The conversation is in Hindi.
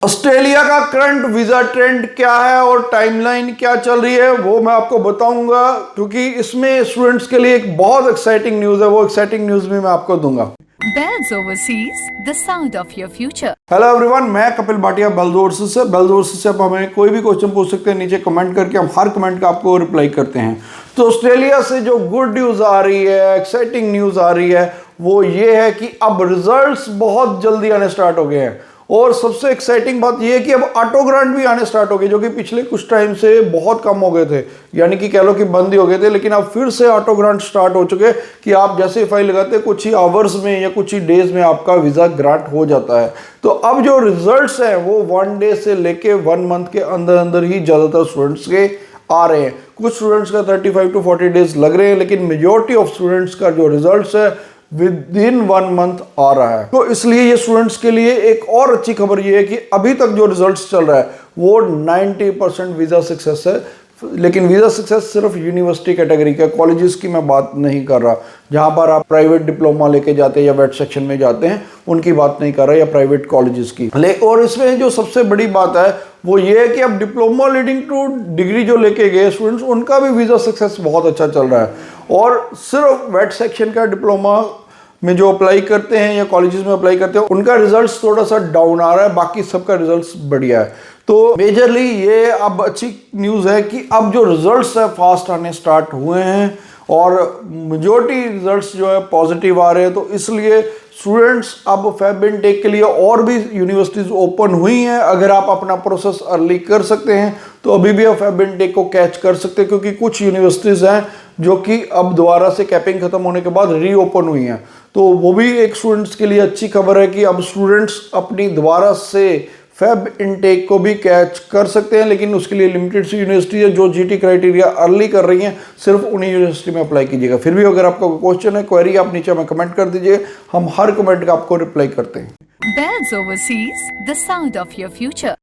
ऑस्ट्रेलिया का करंट वीजा ट्रेंड क्या है और टाइमलाइन क्या चल रही है वो मैं आपको बताऊंगा, क्योंकि इसमें स्टूडेंट्स के लिए एक बहुत एक्साइटिंग न्यूज़ है। वो एक्साइटिंग न्यूज़ भी मैं आपको दूंगा। Bells Overseas, the sound of your future. Hello everyone, मैं कपिल भाटिया बेल्स ओवरसीज से। बेल्स ओवरसीज से आप हमें कोई भी क्वेश्चन पूछ सकते हैं नीचे कमेंट करके, हम हर कमेंट का आपको रिप्लाई करते हैं। तो ऑस्ट्रेलिया से जो गुड न्यूज़ आ रही है, एक्साइटिंग न्यूज़ आ रही है, वो ये है कि अब रिजल्ट्स बहुत जल्दी आने स्टार्ट हो गए हैं। और सबसे एक्साइटिंग बात यह है कि अब ऑटो ग्रांट भी आने स्टार्ट हो गए, जो कि पिछले कुछ टाइम से बहुत कम हो गए थे, यानी कि कह लो कि बंद ही हो गए थे। लेकिन अब फिर से ऑटो ग्रांट स्टार्ट हो चुके हैं कि आप जैसे फाइल लगाते हैं कुछ ही आवर्स में या कुछ ही डेज में आपका वीज़ा ग्रांट हो जाता है। तो अब जो रिजल्ट्स हैं वो 1 डे से लेके 1 मंथ के अंदर अंदर ही ज़्यादातर स्टूडेंट्स के आ रहे हैं। कुछ स्टूडेंट्स का 35 to 40 डेज लग रहे हैं, लेकिन मेजॉरिटी ऑफ स्टूडेंट्स का जो रिजल्ट्स है विद इन 1 मंथ आ रहा है। तो इसलिए ये स्टूडेंट्स के लिए एक और अच्छी खबर ये है कि अभी तक जो रिजल्ट्स चल रहा है वो 90% वीज़ा सक्सेस है। लेकिन वीज़ा सक्सेस सिर्फ यूनिवर्सिटी कैटेगरी का, कॉलेजेस की मैं बात नहीं कर रहा। जहाँ पर आप प्राइवेट डिप्लोमा लेके जाते हैं या वेट सेक्शन में जाते हैं उनकी बात नहीं कर रहा, या प्राइवेट कॉलेजेस की। और इसमें जो सबसे बड़ी बात है वो ये है कि अब डिप्लोमा लीडिंग टू डिग्री जो लेके गए स्टूडेंट्स, उनका भी वीज़ा सक्सेस बहुत अच्छा चल रहा है। और सिर्फ वेट सेक्शन का डिप्लोमा में जो अप्लाई करते हैं या कॉलेजेस में अप्लाई करते हैं उनका रिजल्ट्स थोड़ा सा डाउन आ रहा है, बाकी सबका रिजल्ट्स बढ़िया है। तो मेजरली ये अब अच्छी न्यूज़ है कि अब जो रिजल्ट्स है फास्ट आने स्टार्ट हुए हैं और मेजॉरिटी रिजल्ट्स जो है पॉजिटिव आ रहे हैं। तो इसलिए स्टूडेंट्स अब फेब इनटेक के लिए और भी यूनिवर्सिटीज़ ओपन हुई हैं। अगर आप अपना प्रोसेस अर्ली कर सकते हैं तो अभी भी आप फेब इनटेक को कैच कर सकते हैं, क्योंकि कुछ यूनिवर्सिटीज़ हैं जो कि अब दोबारा से कैपिंग खत्म होने के बाद रीओपन हुई हैं। तो वो भी एक स्टूडेंट्स के लिए अच्छी खबर है कि अब स्टूडेंट्स अपनी दोबारा से फेब इनटेक को भी कैच कर सकते हैं। लेकिन उसके लिए लिमिटेड सी यूनिवर्सिटी है जो जीटी क्राइटेरिया अर्ली कर रही हैं, सिर्फ उन्हीं यूनिवर्सिटी में अप्लाई कीजिएगा। फिर भी अगर आपका कोई क्वेश्चन है, क्वेरी, आप नीचे हमें कमेंट कर दीजिए, हम हर कमेंट का आपको रिप्लाई करते हैं। Bells Overseas, the sound of your future.